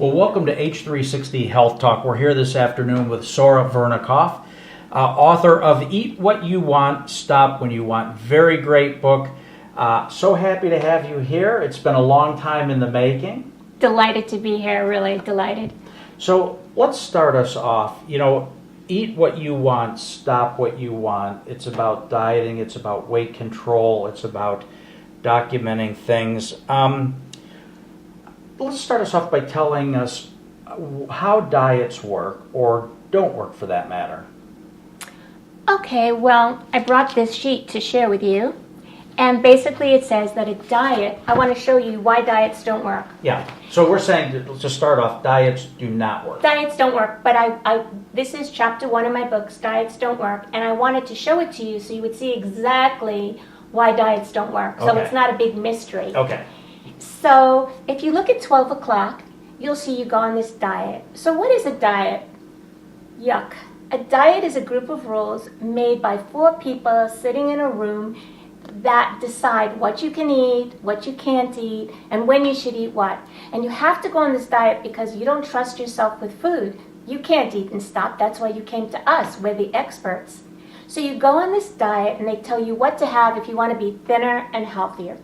Well, welcome to H360 Health Talk. We're here this afternoon with Sora Vernikoff, author of Eat What You Want, Stop When You Want. Very great book. So happy to have you here. It's been a long time in the making. Delighted to be here, really delighted. So let's start us off. You know, eat what you want, stop what you want. It's about dieting, it's about weight control, it's about documenting things. Let's start us off by telling us how diets work, or don't work for that matter. Okay, well, I brought this sheet to share with you. And basically it says that a diet, I want to show you why diets don't work. Yeah, so we're saying, to start off, diets do not work. Diets don't work, but this is chapter 1 of my books, Diets Don't Work, and I wanted to show it to you so you would see exactly why diets don't work. So it's not a big mystery. Okay. So if you look at 12 o'clock, you'll see you go on this diet. So what is a diet? Yuck. A diet is a group of rules made by 4 people sitting in a room that decide what you can eat, what you can't eat, and when you should eat what. And you have to go on this diet because you don't trust yourself with food. You can't eat and stop. That's why you came to us. We're the experts. So you go on this diet and they tell you what to have if you want to be thinner and healthier.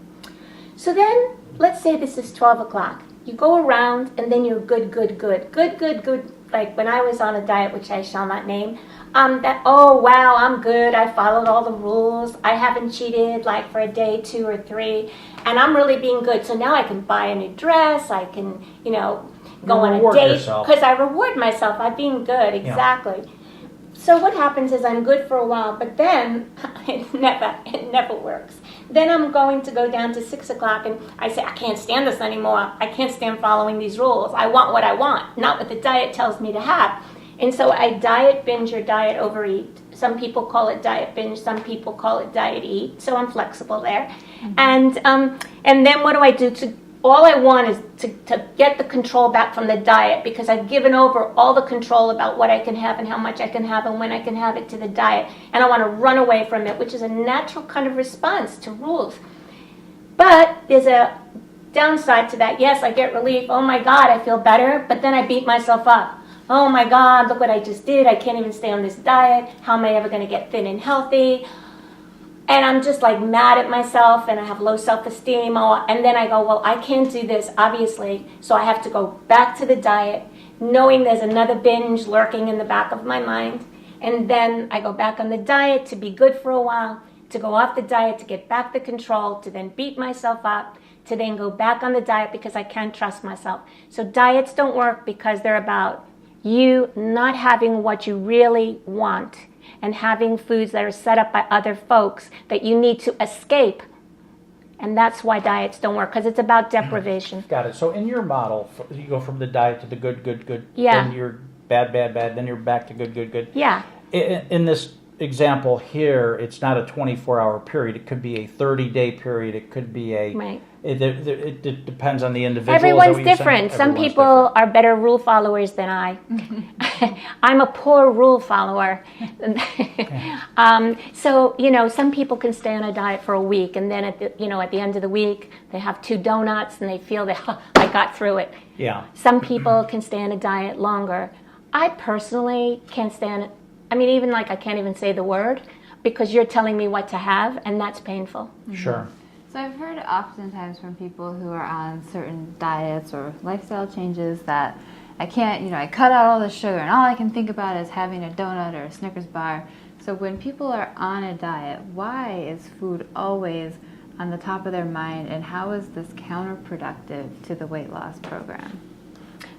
So then, let's say this is 12 o'clock. You go around and then you're good. Like when I was on a diet, which I shall not name, oh wow, I'm good. I followed all the rules. I haven't cheated like for a day, 2 or 3, and I'm really being good. So now I can buy a new dress. I can, go on a date because I reward myself by being good. Exactly. Yeah. So what happens is I'm good for a while, but then it never works. Then I'm going to go down to 6 o'clock and I say, I can't stand this anymore. I can't stand following these rules. I want what I want, not what the diet tells me to have. And so I diet binge or diet overeat. Some people call it diet binge. Some people call it diet eat. So I'm flexible there. Mm-hmm. And then what do I do? All I want is to get the control back from the diet because I've given over all the control about what I can have and how much I can have and when I can have it to the diet. And I want to run away from it, which is a natural kind of response to rules. But there's a downside to that. Yes, I get relief. Oh my God, I feel better. But then I beat myself up. Oh my God, look what I just did. I can't even stay on this diet. How am I ever going to get thin and healthy? And I'm just like mad at myself and I have low self-esteem. And then I go, well, I can't do this, obviously. So I have to go back to the diet, knowing there's another binge lurking in the back of my mind. And then I go back on the diet to be good for a while, to go off the diet, to get back the control, to then beat myself up, to then go back on the diet because I can't trust myself. So diets don't work because they're about you not having what you really want and having foods that are set up by other folks that you need to escape. And that's why diets don't work, because it's about deprivation. Got it. So in your model, you go from the diet to the good, yeah. Then you're bad, then you're back to good. Yeah. In this example here, it's not a 24-hour period. It could be a 30-day period. It could be a... Right. It depends on the individual. Everyone's different. Some people are better rule followers than I. I'm a poor rule follower. So, some people can stay on a diet for a week, and then at the end of the week, they have 2 donuts, and they feel that, I got through it. Yeah. Some people can stay on a diet longer. I personally can't stand it. I mean, even I can't even say the word, because you're telling me what to have, and that's painful. Sure. So I've heard oftentimes from people who are on certain diets or lifestyle changes that I can't, I cut out all the sugar and all I can think about is having a donut or a Snickers bar. So when people are on a diet, why is food always on the top of their mind, and how is this counterproductive to the weight loss program?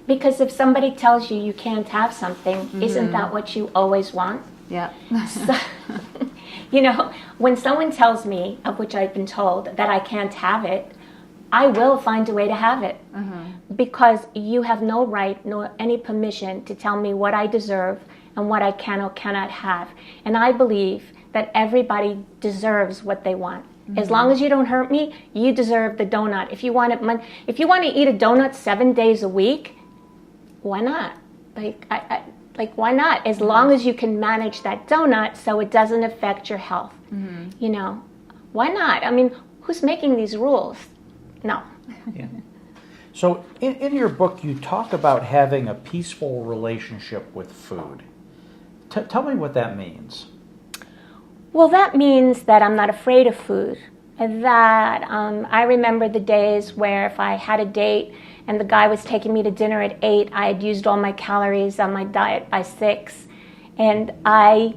Because if somebody tells you you can't have something, isn't that what you always want? Yeah. So, when someone tells me, of which I've been told, that I can't have it, I will find a way to have it. Because you have no right nor any permission to tell me what I deserve and what I can or cannot have. And I believe that everybody deserves what they want. As long as you don't hurt me, you deserve the donut. If you want to eat a donut 7 days a week, why not? Why not? As long as you can manage that donut so it doesn't affect your health. Why not? I mean, who's making these rules? No. Yeah. So in your book, you talk about having a peaceful relationship with food. Tell me what that means. Well, that means that I'm not afraid of food. That I remember the days where if I had a date and the guy was taking me to dinner at 8, I had used all my calories on my diet by 6, and I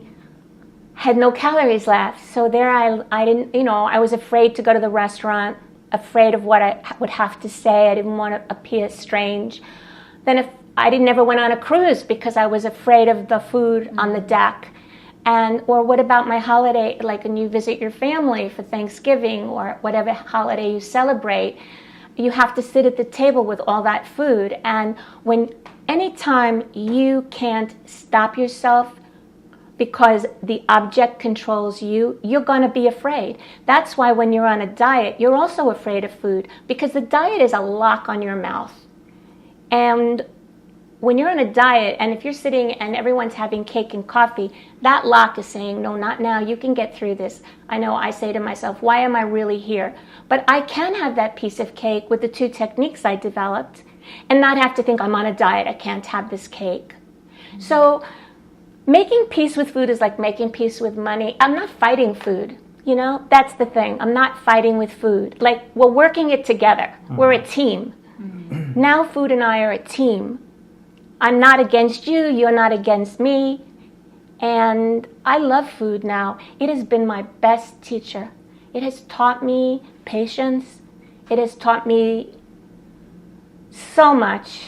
had no calories left. So there I didn't, I was afraid to go to the restaurant, afraid of what I would have to say. I didn't want to appear strange. Then if I never went on a cruise because I was afraid of the food on the deck. Or what about my holiday, like when you visit your family for Thanksgiving or whatever holiday you celebrate, you have to sit at the table with all that food. And anytime you can't stop yourself because the object controls you, you're going to be afraid. That's why when you're on a diet, you're also afraid of food, because the diet is a lock on your mouth. And when you're on a diet, and if you're sitting and everyone's having cake and coffee, that lock is saying, no, not now, you can get through this. I know I say to myself, why am I really here? But I can have that piece of cake with the 2 techniques I developed and not have to think I'm on a diet, I can't have this cake. So making peace with food is like making peace with money. I'm not fighting food, that's the thing. I'm not fighting with food. Like, we're working it together. We're a team. Now food and I are a team. I'm not against you, you're not against me. And I love food now. It has been my best teacher. It has taught me patience. It has taught me so much.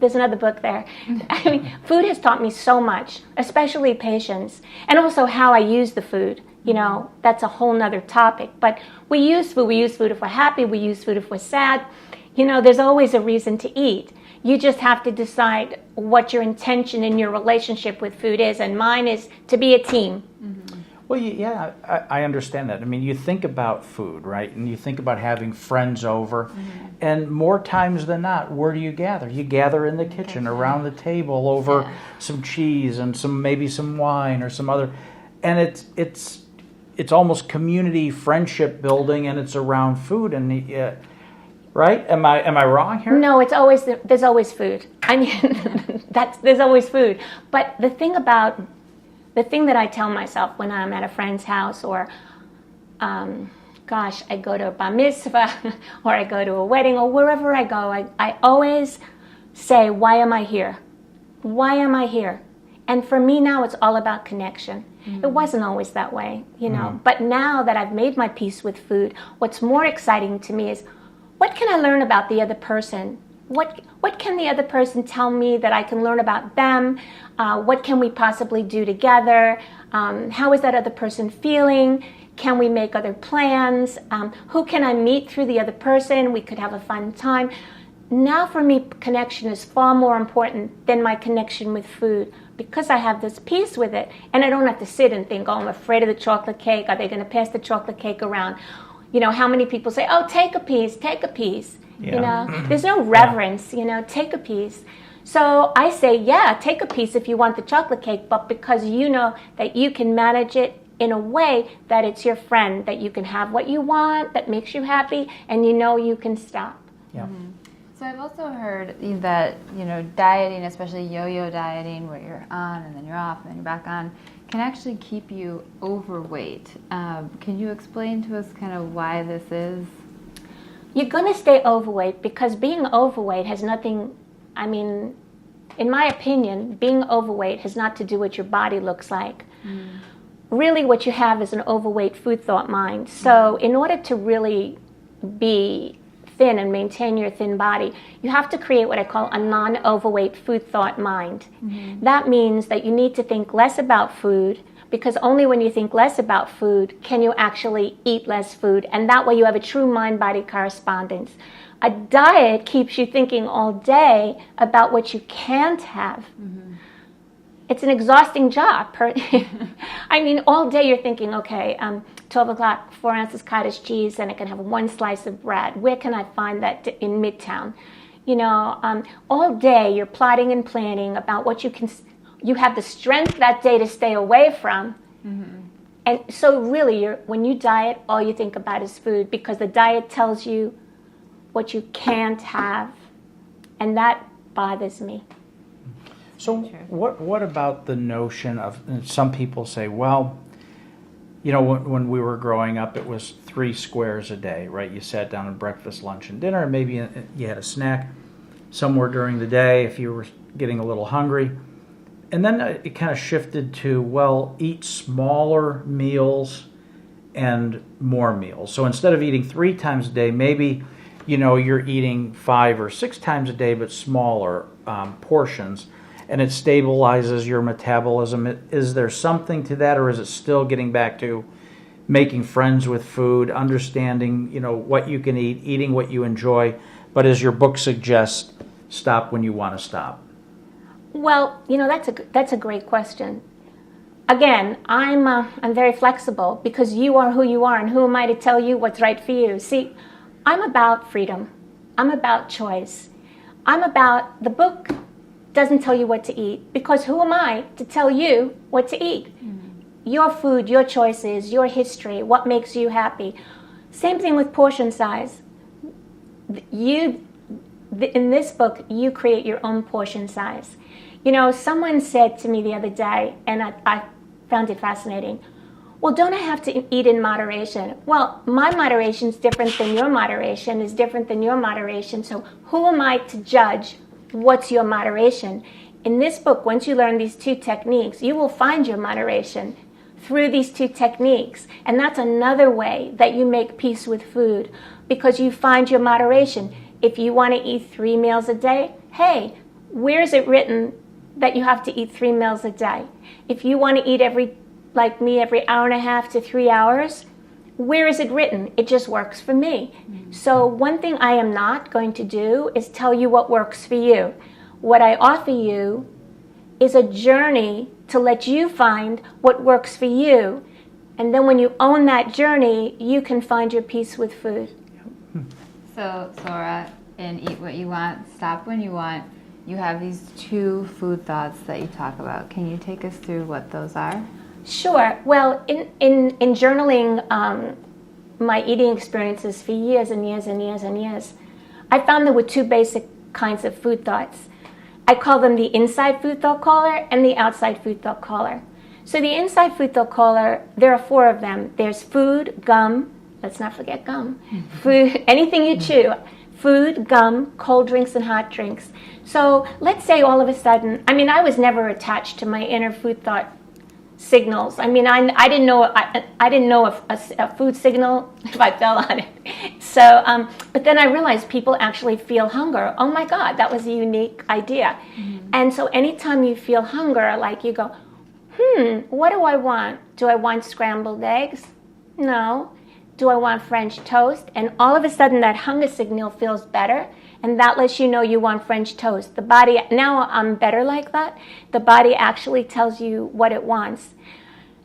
There's another book there. I mean, food has taught me so much, especially patience. And also how I use the food. That's a whole nother topic. But we use food. We use food if we're happy. We use food if we're sad. There's always a reason to eat. You just have to decide what your intention in your relationship with food is. And mine is to be a team. Mm-hmm. Well, yeah, I understand that. I mean, you think about food, right? And you think about having friends over. Mm-hmm. And more times than not, where do you gather? You gather in the kitchen, around the table, over some cheese and maybe some wine or some other. And it's almost community friendship building, and it's around food. And right? Am I wrong here? No, there's always food. I mean, there's always food. But the thing that I tell myself when I'm at a friend's house, or I go to a bar mitzvah or I go to a wedding or wherever I go, I always say, why am I here? Why am I here? And for me now, it's all about connection. Mm-hmm. It wasn't always that way, Mm-hmm. But now that I've made my peace with food, what's more exciting to me is, what can I learn about the other person? What can the other person tell me that I can learn about them? What can we possibly do together? How is that other person feeling? Can we make other plans? Who can I meet through the other person? We could have a fun time. Now for me, connection is far more important than my connection with food, because I have this peace with it. And I don't have to sit and think, I'm afraid of the chocolate cake. Are they going to pass the chocolate cake around? How many people say, oh, take a piece. Yeah. There's no reverence, take a piece. So I say, yeah, take a piece if you want the chocolate cake, but because you know that you can manage it in a way that it's your friend, that you can have what you want, that makes you happy, and you can stop. Yeah. Mm-hmm. So I've also heard that, dieting, especially yo-yo dieting, where you're on and then you're off and then you're back on, can actually keep you overweight. Can you explain to us kind of why this is? You're going to stay overweight because being overweight has nothing, in my opinion, being overweight has not to do with your body looks like. Mm. Really what you have is an overweight food thought mind. So in order to really be thin and maintain your thin body, you have to create what I call a non-overweight food thought mind. Mm-hmm. That means that you need to think less about food, because only when you think less about food can you actually eat less food, and that way you have a true mind-body correspondence. A diet keeps you thinking all day about what you can't have. Mm-hmm. It's an exhausting job. All day you're thinking, okay, 12 o'clock, 4 ounces cottage cheese, and I can have 1 slice of bread. Where can I find that in Midtown? All day you're plotting and planning about what you have the strength that day to stay away from. Mm-hmm. And so really, when you diet, all you think about is food, because the diet tells you what you can't have. And that bothers me. So what about the notion of, and some people say, well, you know, when we were growing up, it was 3 squares a day, right? You sat down at breakfast, lunch, and dinner, and maybe you had a snack somewhere during the day if you were getting a little hungry. And then it kind of shifted to, well, eat smaller meals and more meals. So instead of eating 3 times a day, maybe, you know, you're eating 5 or 6 times a day, but smaller portions, and it stabilizes your metabolism. Is there something to that, or is it still getting back to making friends with food, understanding, you know, what you can eat, eating what you enjoy, but as your book suggests, stop when you want to stop? Well, you know, that's a great question. Again, I'm very flexible because you are who you are, and who am I to tell you what's right for you? See, I'm about freedom. I'm about choice. The book doesn't tell you what to eat, because who am I to tell you what to eat? Your food, your choices, your history, what makes you happy. Same thing with portion size. In this book, you create your own portion size. You know, someone said to me the other day, and I found it fascinating, well, don't I have to eat in moderation? Well, my moderation is different than your moderation, is different than your moderation. So who am I to judge what's your moderation? In this book, once you learn these 2 techniques, you will find your moderation through these 2 techniques. And that's another way that you make peace with food, because you find your moderation. If you want to eat 3 meals a day, hey, where is it written that you have to eat 3 meals a day? If you want to eat like me, every hour and a half to 3 hours, where is it written? It just works for me. So one thing I am not going to do is tell you what works for you. What I offer you is a journey to let you find what works for you. And then when you own that journey, you can find your peace with food. So, Sora, in Eat What You Want, Stop When You Want, you have these 2 food thoughts that you talk about. Can you take us through what those are? Sure. Well, in journaling my eating experiences for years and years and years and years, I found there were 2 basic kinds of food thoughts. I call them the inside food thought caller and the outside food thought caller. So the inside food thought caller, there are 4 of them. There's food, gum, let's not forget gum, food, anything you chew, food, gum, cold drinks, and hot drinks. So let's say all of a sudden, I was never attached to my inner food thought signals. I didn't know a food signal if I fell on it. So, but then I realized people actually feel hunger. Oh my God, that was a unique idea. And so anytime you feel hunger, like you go, what do I want? Do I want scrambled eggs? No. Do I want French toast? And all of a sudden that hunger signal feels better. And that lets you know you want French toast. The body, now I'm better like that. The body actually tells you what it wants.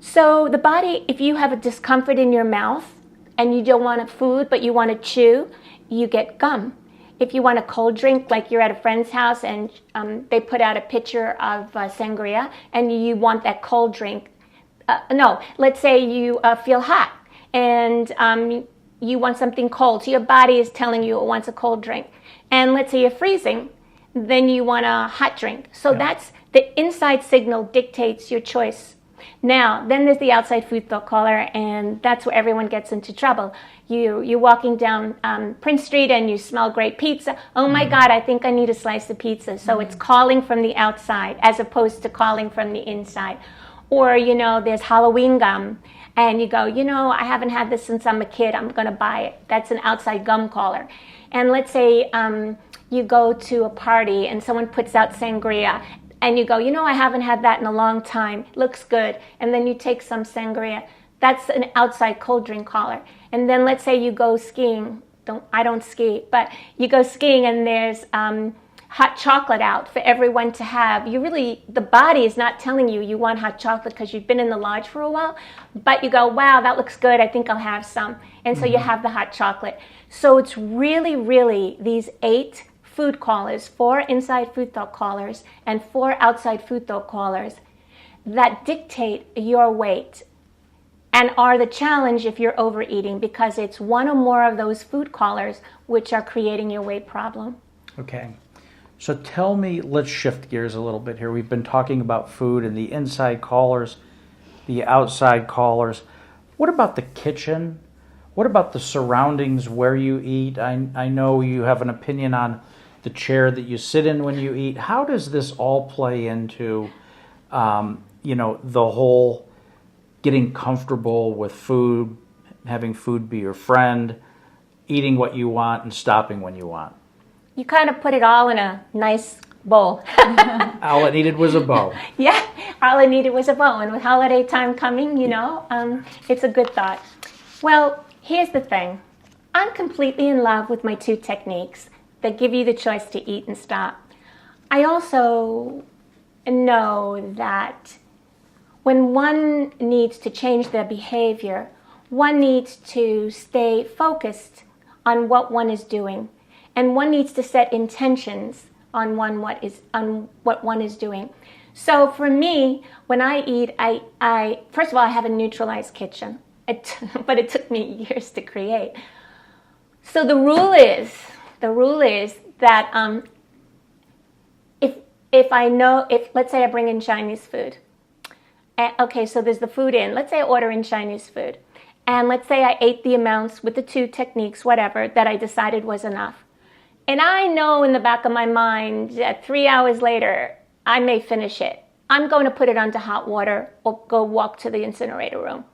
So the body, if you have a discomfort in your mouth and you don't want a food but you want to chew, you get gum. If you want a cold drink, like you're at a friend's house and they put out a pitcher of sangria and you want that cold drink. Let's say you feel hot and you want something cold. So your body is telling you it wants a cold drink. And let's say you're freezing, then you want a hot drink. So that's the inside signal dictates your choice. Now, then there's the outside food thought caller, and that's where everyone gets into trouble. You're walking down Prince Street and you smell great pizza. Oh my God, I think I need a slice of pizza. So it's calling from the outside as opposed to calling from the inside. Or, there's Halloween gum. And you go, I haven't had this since I'm a kid. I'm going to buy it. That's an outside gum caller. And let's say you go to a party and someone puts out sangria. And you go, I haven't had that in a long time. Looks good. And then you take some sangria. That's an outside cold drink caller. And then let's say you go skiing. I don't ski. But you go skiing and there's hot chocolate out for everyone to have. The body is not telling you want hot chocolate because you've been in the lodge for a while, but you go, wow, that looks good, I think I'll have some. And so you have the hot chocolate. So it's really, really these 8 food callers, 4 inside food thought callers and 4 outside food thought callers that dictate your weight. and are the challenge if you're overeating, because it's one or more of those food callers which are creating your weight problem. Okay. So tell me, let's shift gears a little bit here. We've been talking about food and the inside callers, the outside callers. What about the kitchen? What about the surroundings where you eat? I know you have an opinion on the chair that you sit in when you eat. How does this all play into, the whole getting comfortable with food, having food be your friend, eating what you want and stopping when you want? You kind of put it all in a nice bowl. All it needed was a bow. Yeah, all I needed was a bow. And with holiday time coming, it's a good thought. Well, here's the thing. I'm completely in love with my 2 techniques that give you the choice to eat and stop. I also know that when one needs to change their behavior, one needs to stay focused on what one is doing. And one needs to set intentions on what one is doing. So for me, when I eat, I first of all, I have a neutralized kitchen, but it took me years to create. So the rule is that if let's say I bring in Chinese food, okay, so there's the food in. Let's say I order in Chinese food, and let's say I ate the amounts with the 2 techniques, whatever, that I decided was enough. And I know in the back of my mind that 3 hours later, I may finish it. I'm going to put it onto hot water or go walk to the incinerator room.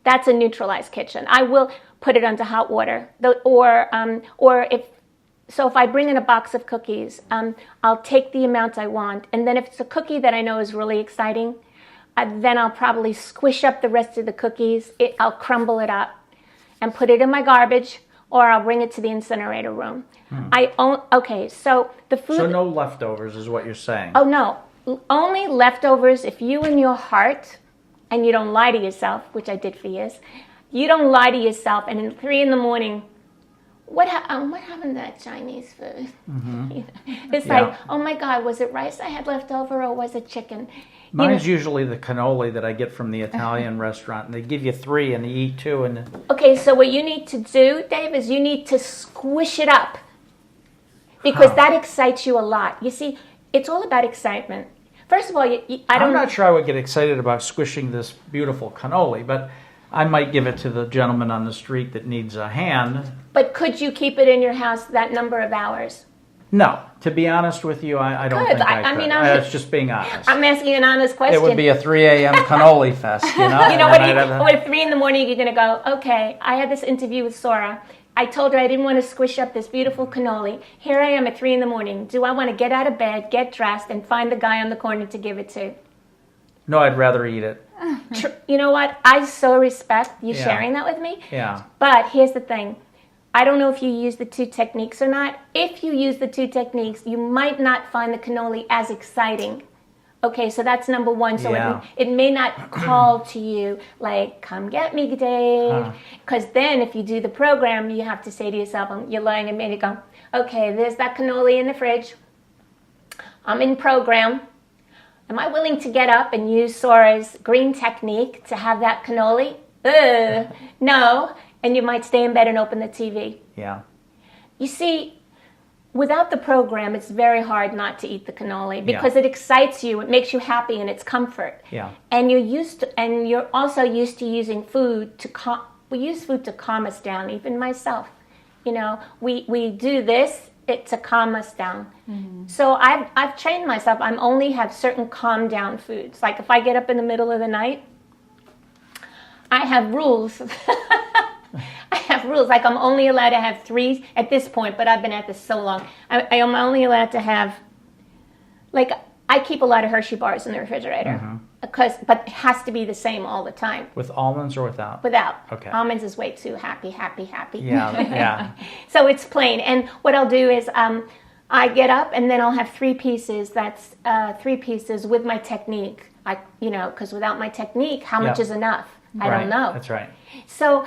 That's a neutralized kitchen. I will put it onto hot water. If I bring in a box of cookies, I'll take the amount I want. And then if it's a cookie that I know is really exciting, then I'll probably squish up the rest of the cookies. I'll crumble it up and put it in my garbage, or I'll bring it to the incinerator room. So the food... So no leftovers is what you're saying. Oh, no. Only leftovers if you in your heart, and you don't lie to yourself, which I did for years, you don't lie to yourself, and in 3 a.m, what happened to that Chinese food? Mm-hmm. It's like, oh my God, was it rice I had left over, or was it chicken? Mine's usually the cannoli that I get from the Italian restaurant, and they give you 3 and you eat 2. Okay, so what you need to do, Dave, is you need to squish it up, because that excites you a lot. You see, it's all about excitement. First of all, I'm not sure I would get excited about squishing this beautiful cannoli, but I might give it to the gentleman on the street that needs a hand. But could you keep it in your house that number of hours? No, to be honest with you, I don't think I could. That's just being honest. I'm asking an honest question. It would be a 3 a.m. cannoli fest, You know what? At 3 in the morning, you're going to go, okay, I had this interview with Sora. I told her I didn't want to squish up this beautiful cannoli. Here I am at 3 in the morning. Do I want to get out of bed, get dressed, and find the guy on the corner to give it to? No, I'd rather eat it. You know what? I so respect you sharing that with me. Yeah. But here's the thing. I don't know if you use the 2 techniques or not. If you use the 2 techniques, you might not find the cannoli as exciting. Okay, so that's number 1. So it may not call to you like, come get me, Dave. Because then if you do the program, you have to say to yourself, you're lying in bed, you go, okay, there's that cannoli in the fridge. I'm in program. Am I willing to get up and use Sora's green technique to have that cannoli? No. And you might stay in bed and open the TV. Yeah. You see, without the program, it's very hard not to eat the cannoli because it excites you, it makes you happy, and it's comfort. Yeah. And you're also used to using food to we use food to calm us down. Even myself, we do this to calm us down. Mm-hmm. So I've trained myself. I only have certain calm down foods. Like if I get up in the middle of the night, I have rules. I have rules. Like I'm only allowed to have 3 at this point, but I've been at this so long. I am only allowed to have, like, I keep a lot of Hershey bars in the refrigerator, but it has to be the same all the time. With almonds or without? Without. Okay. Almonds is way too happy. Yeah. So it's plain. And what I'll do is I get up and then I'll have 3 pieces. That's 3 pieces with my technique. Because without my technique, how much is enough? I don't know. That's right. So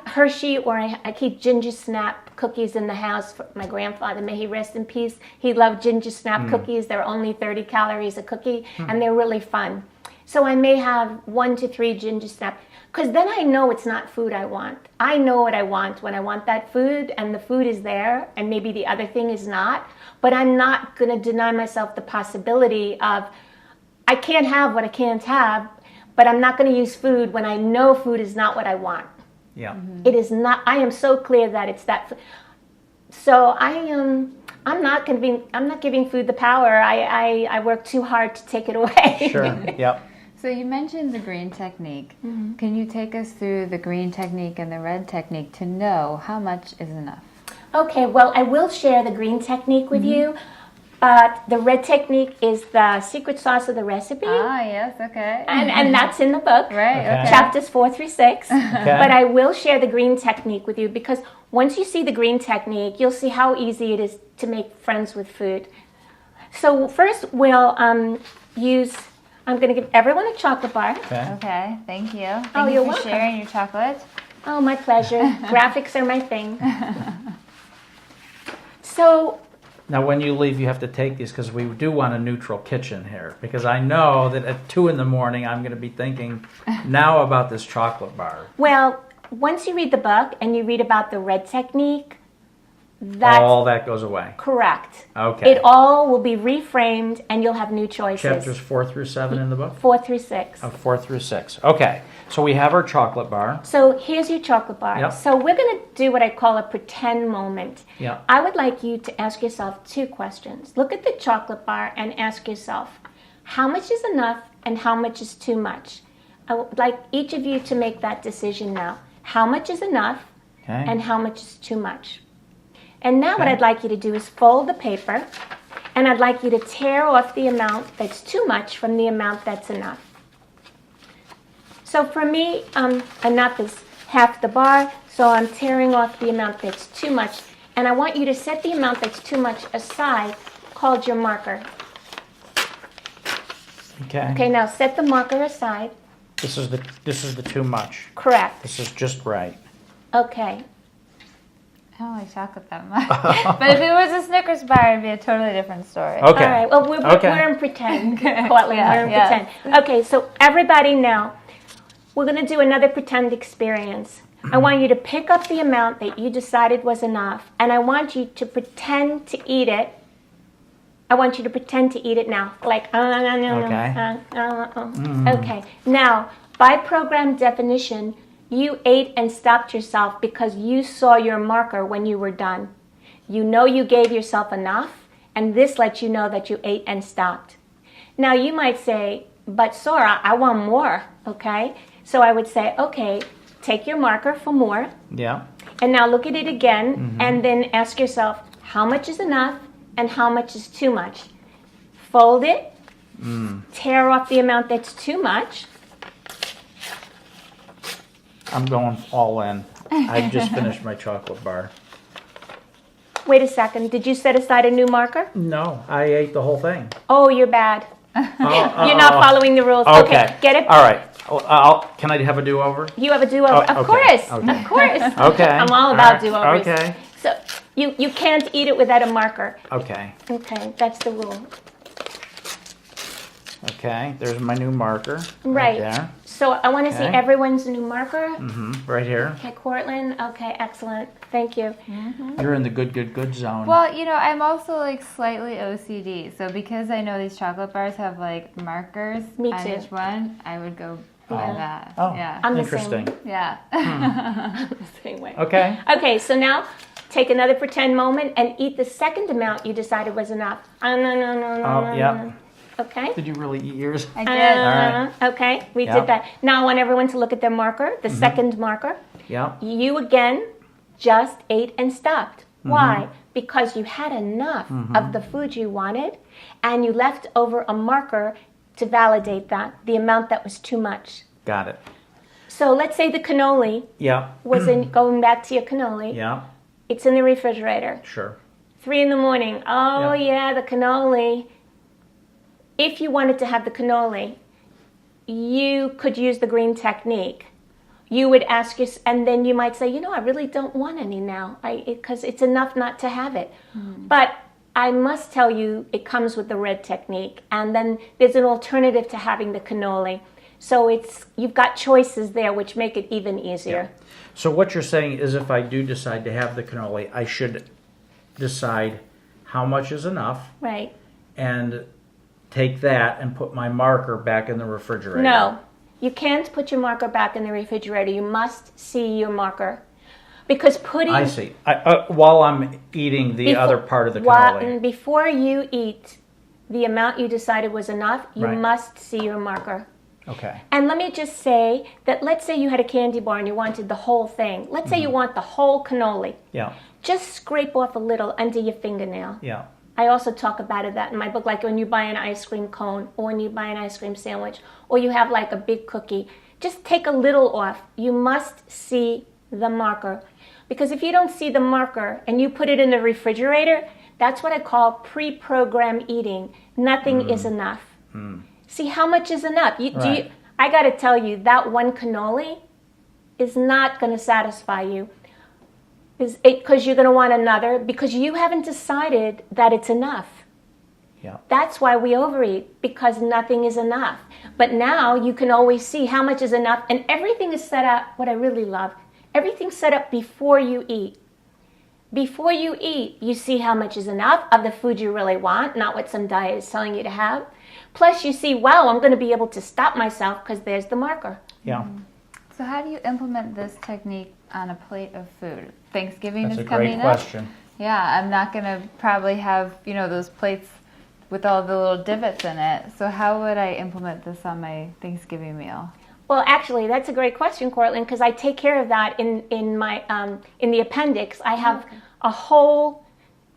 Hershey, or I keep ginger snap cookies in the house. For my grandfather, may he rest in peace, he loved ginger snap cookies. They're only 30 calories a cookie, and they're really fun. So I may have 1 to 3 ginger snaps, because then I know it's not food I want. I know what I want when I want that food, and the food is there, and maybe the other thing is not. But I'm not going to deny myself the possibility of, I can't have what I can't have, but I'm not going to use food when I know food is not what I want. Yeah. It is not. I am so clear that it's that. So I'm not giving food the power. I work too hard to take it away. Sure. Yep. So you mentioned the green technique. Can you take us through the green technique and the red technique to know how much is enough? Okay, well, I will share the green technique with you, but the red technique is the secret sauce of the recipe. Ah, yes, okay. And that's in the book, Right, okay. chapters 4 through 6. Okay. But I will share the green technique with you, because once you see the green technique, you'll see how easy it is to make friends with food. So first we'll I'm going to give everyone a chocolate bar. Okay. Okay, thank you. Oh, Thank you're you for welcome. sharing your chocolate. Oh, my pleasure. Graphics are my thing. So Now, when you leave, you have to take these, because we do want a neutral kitchen here. Because I know that at 2 in the morning, I'm going to be thinking now about this chocolate bar. well, once you read the book and you read about the red technique, that's All that goes away. correct. Okay. It all will be reframed, and you'll have new choices. Chapters 4 through 7 in the book? 4 through 6. 4 through 6. Okay. So we have our chocolate bar. So here's your chocolate bar. Yep. So we're going to do what I call a pretend moment. Yeah. I would like you to ask yourself 2 questions. Look at the chocolate bar and ask yourself, how much is enough and how much is too much? I would like each of you to make that decision now. How much is enough Okay. and how much is too much? And now what Okay. I'd like you to do is fold the paper, and I'd like you to tear off the amount that's too much from the amount that's enough. So for me, enough is half the bar, so I'm tearing off the amount that's too much. And I want you to set the amount that's too much aside, called your marker. Okay. Okay, now set the marker aside. This is the too much. Correct. This is just right. Okay. I don't like chocolate that much. But if it was a Snickers bar, it'd be a totally different story. Okay. All right. Well, we're in pretend, Courtland. We're in pretend. Okay, so everybody now, we're going to do another pretend experience. I want you to pick up the amount that you decided was enough, and I want you to pretend to eat it. I want you to pretend to eat it now. Like, Okay. Now, by program definition, you ate and stopped yourself because you saw your marker when you were done. You know you gave yourself enough, and this lets you know that you ate and stopped. Now, you might say, but Sora, I want more, okay? So I would say, okay, take your marker for more, Yeah. and now look at it again, and then ask yourself, how much is enough and how much is too much? Fold it, tear off the amount that's too much. I'm going all in. I just finished my chocolate bar. Wait a second, did you set aside a new marker? No, I ate the whole thing. Oh, you're bad. You're not following the rules. Okay. Get it? All right. Can I have a do-over? You have a do-over. Oh, Of okay. course. Okay. Of course. Okay. I'm all about right. do-overs. Okay. So you can't eat it without a marker. Okay. Okay, that's the rule. Okay. There's my new marker. Right. There. So I want to see Okay. everyone's new marker. Right here. Okay, Courtland. Okay, excellent. Thank you. You're in the good zone. Well, I'm also like slightly OCD. So because I know these chocolate bars have like markers Me on too. each one, I would go by Yeah. that. Oh. Yeah. I'm the Interesting. same. Yeah. Same way. Okay. Okay, so now take another pretend moment and eat the second amount you decided was enough. No. Yeah. Okay. Did you really eat yours? I did. All right. Okay, we Yeah. did that. Now I want everyone to look at their marker, the second marker. Yeah. You again just ate and stopped. Why? Because you had enough of the food you wanted, and you left over a marker to validate that, the amount that was too much. Got it. So let's say the cannoli Yeah. was in, going back to your cannoli, Yeah. it's in the refrigerator. Sure. 3 in the morning. Oh yeah, the cannoli. If you wanted to have the cannoli, you could use the green technique. You would ask and then you might say, I really don't want any now, because it's enough not to have it. But I must tell you, it comes with the red technique, and then there's an alternative to having the cannoli. So you've got choices there, which make it even easier. Yeah. So what you're saying is, if I do decide to have the cannoli, I should decide how much is enough, Right. and take that and put my marker back in the refrigerator. No, you can't put your marker back in the refrigerator. You must see your marker. Because putting... I see. While I'm eating the other part of the cannoli. Before you eat the amount you decided was enough, you Right. must see your marker. Okay. And let me just say that, let's say you had a candy bar and you wanted the whole thing. Let's say you want the whole cannoli. Yeah. Just scrape off a little under your fingernail. Yeah. I also talk about that in my book, like when you buy an ice cream cone or when you buy an ice cream sandwich or you have like a big cookie. Just take a little off. You must see the marker. Because if you don't see the marker and you put it in the refrigerator, that's what I call pre-programmed eating. Nothing is enough. See, how much is enough? Right. I got to tell you, that one cannoli is not going to satisfy you. Is it because you're going to want another? Because you haven't decided that it's enough. Yeah. That's why we overeat, because nothing is enough. But now you can always see how much is enough, and everything is set up. What I really love, everything's set up before you eat. Before you eat, you see how much is enough of the food you really want, not what some diet is telling you to have. Plus, you see, wow, I'm going to be able to stop myself because there's the marker. Yeah. So how do you implement this technique on a plate of food? Thanksgiving That's is a coming great up. question. Yeah, I'm not going to probably have, those plates with all the little divots in it. So how would I implement this on my Thanksgiving meal? Well, actually, that's a great question, Courtland, because I take care of that in my in the appendix. I have a whole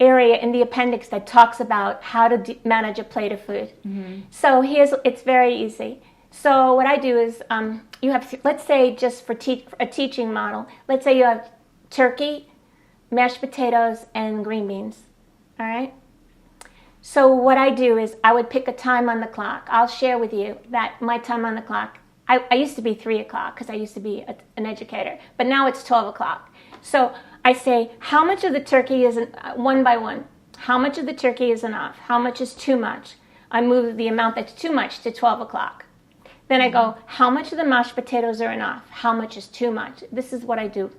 area in the appendix that talks about how to manage a plate of food. So it's very easy. So what I do is you have, let's say, just for a teaching model, let's say you have turkey, mashed potatoes, and green beans. All right. So what I do is I would pick a time on the clock. I'll share with you that my time on the clock. I used to be 3 o'clock because I used to be an educator, but now it's 12 o'clock. So I say, how much of the turkey is, one by one, how much of the turkey is enough? How much is too much? I move the amount that's too much to 12 o'clock. Then I go, how much of the mashed potatoes are enough? How much is too much? This is what I do.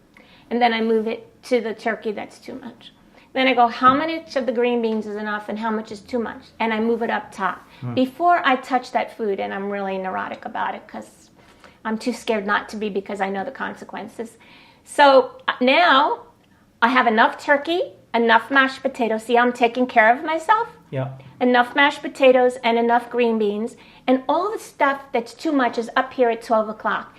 And then I move it to the turkey that's too much. Then I go, how much of the green beans is enough and how much is too much? And I move it up top. Before I touch that food, and I'm really neurotic about it because I'm too scared not to be because I know the consequences. So now I have enough turkey, enough mashed potatoes. See, I'm taking care of myself. Yeah. Enough mashed potatoes and enough green beans. And all the stuff that's too much is up here at 12 o'clock.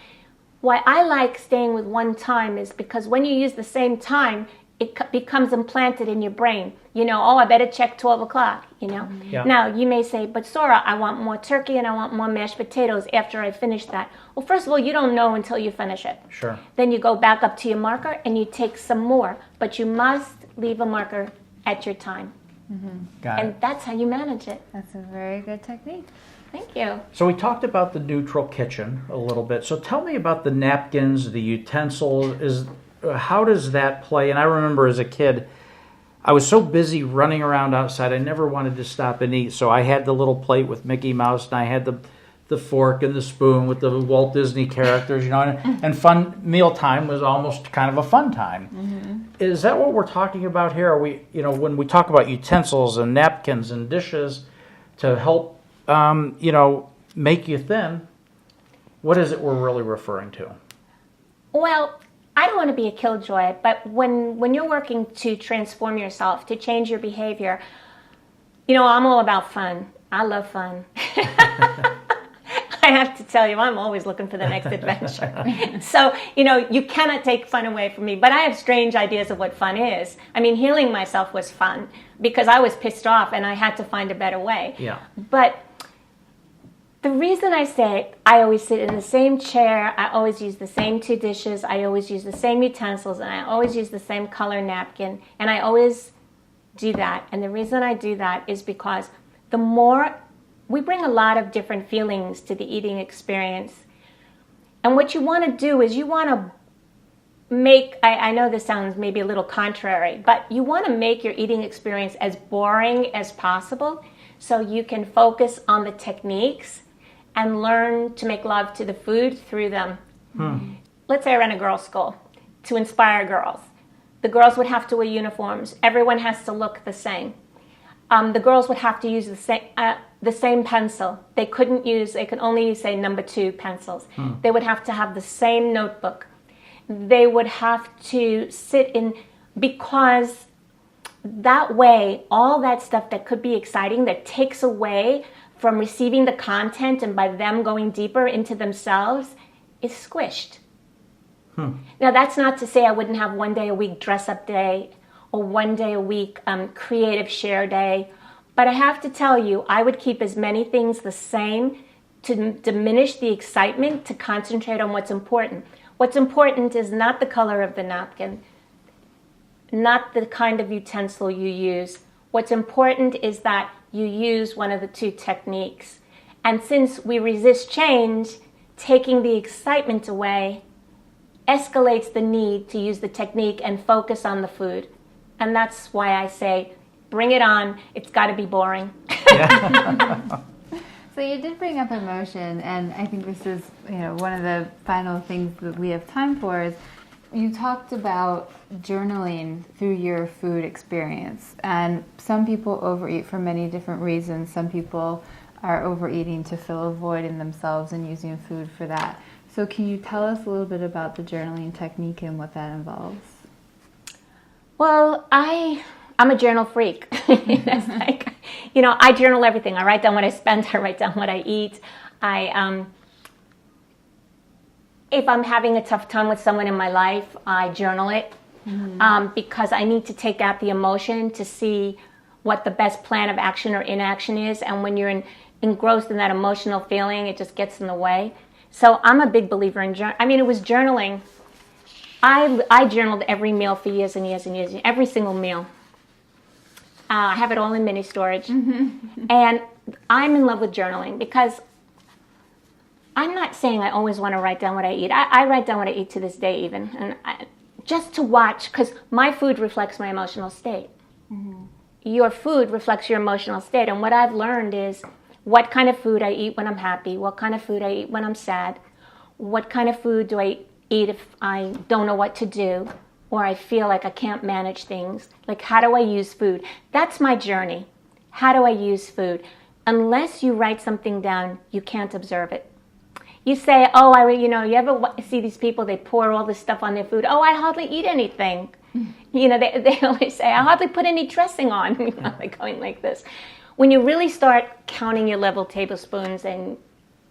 Why I like staying with one time is because when you use the same time, it becomes implanted in your brain. I better check 12 o'clock, Yeah. Now, you may say, but Sora, I want more turkey and I want more mashed potatoes after I finish that. Well, first of all, you don't know until you finish it. Sure. Then you go back up to your marker and you take some more. But you must leave a marker at your time. Got it. And that's how you manage it. That's a very good technique. Thank you. So we talked about the neutral kitchen a little bit. So tell me about the napkins, the utensils. How does that play? And I remember as a kid, I was so busy running around outside, I never wanted to stop and eat. So I had the little plate with Mickey Mouse, and I had the fork and the spoon with the Walt Disney characters, and fun mealtime was almost kind of a fun time. Is that what we're talking about here? Are we, when we talk about utensils and napkins and dishes to help, make you thin, what is it we're really referring to? Well, I don't want to be a killjoy, but when you're working to transform yourself, to change your behavior, I'm all about fun. I love fun. I have to tell you, I'm always looking for the next adventure. So, you cannot take fun away from me, but I have strange ideas of what fun is. I mean, healing myself was fun because I was pissed off and I had to find a better way. Yeah. But the reason I say I always sit in the same chair, I always use the same 2 dishes, I always use the same utensils, and I always use the same color napkin, and I always do that. And the reason I do that is because the more we bring a lot of different feelings to the eating experience. And what you want to do is you want to I know this sounds maybe a little contrary, but you want to make your eating experience as boring as possible so you can focus on the techniques and learn to make love to the food through them. Let's say I ran a girls' school to inspire girls. The girls would have to wear uniforms. Everyone has to look the same. The girls would have to use the same pencil. They could only use, say, number 2 pencils. They would have to have the same notebook. They would have to sit in, because that way, all that stuff that could be exciting, that takes away from receiving the content and by them going deeper into themselves, is squished. Now, that's not to say I wouldn't have one day a week dress-up day or one day a week creative share day, but I have to tell you, I would keep as many things the same to diminish the excitement, to concentrate on what's important. What's important is not the color of the napkin, not the kind of utensil you use. What's important is that you use one of the 2 techniques. And since we resist change, taking the excitement away escalates the need to use the technique and focus on the food. And that's why I say, bring it on. It's got to be boring. So you did bring up emotion, and I think this is, one of the final things that we have time for is you talked about journaling through your food experience. And some people overeat for many different reasons. Some people are overeating to fill a void in themselves and using food for that. So can you tell us a little bit about the journaling technique and what that involves? Well, I'm a journal freak. That's like, I journal everything. I write down what I spend. I write down what I eat. If I'm having a tough time with someone in my life, I journal it because I need to take out the emotion to see what the best plan of action or inaction is. And when you're engrossed in that emotional feeling, it just gets in the way. So I'm a big believer in journaling. It was journaling. I journaled every meal for years and years and years, every single meal. I have it all in mini storage. And I'm in love with journaling because I'm not saying I always want to write down what I eat. I write down what I eat to this day even. And just to watch, because my food reflects my emotional state. Your food reflects your emotional state. And what I've learned is what kind of food I eat when I'm happy, what kind of food I eat when I'm sad, what kind of food do I eat if I don't know what to do, or I feel like I can't manage things. Like, how do I use food? That's my journey. How do I use food? Unless you write something down, you can't observe it. You say, you ever see these people, they pour all this stuff on their food. Oh, I hardly eat anything. They always say, I hardly put any dressing on. They're going like this. When you really start counting your level tablespoons, and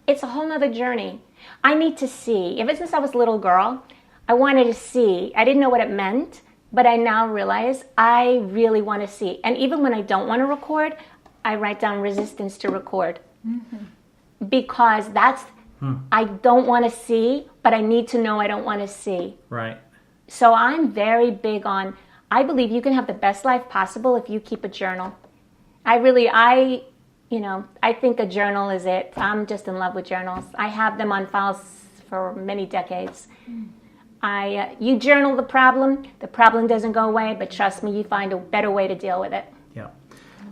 it's a whole nother journey. I need to see. Ever since I was a little girl, I wanted to see. I didn't know what it meant, but I now realize I really want to see. And even when I don't want to record, I write down resistance to record. Because I don't want to see, but I need to know I don't want to see. Right. So I'm very big on, I believe you can have the best life possible if you keep a journal. I think a journal is it. I'm just in love with journals. I have them on files for many decades. You journal the problem doesn't go away, but trust me, you find a better way to deal with it. Yeah.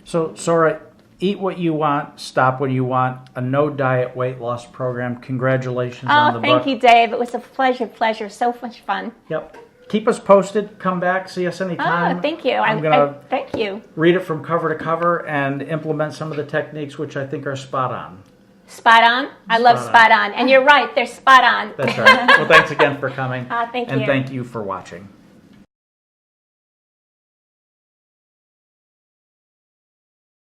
So, Sora, eat what you want, stop when you want, a no-diet weight loss program. Congratulations on the book. Oh, thank you, Dave. It was a pleasure. So much fun. Yep. Keep us posted. Come back. See us anytime. Oh, thank you. I'm going to thank you. Read it from cover to cover and implement some of the techniques which I think are spot on. Spot on? I love spot on. And you're right. They're spot on. That's right. Well, thanks again for coming. Thank you. And thank you for watching.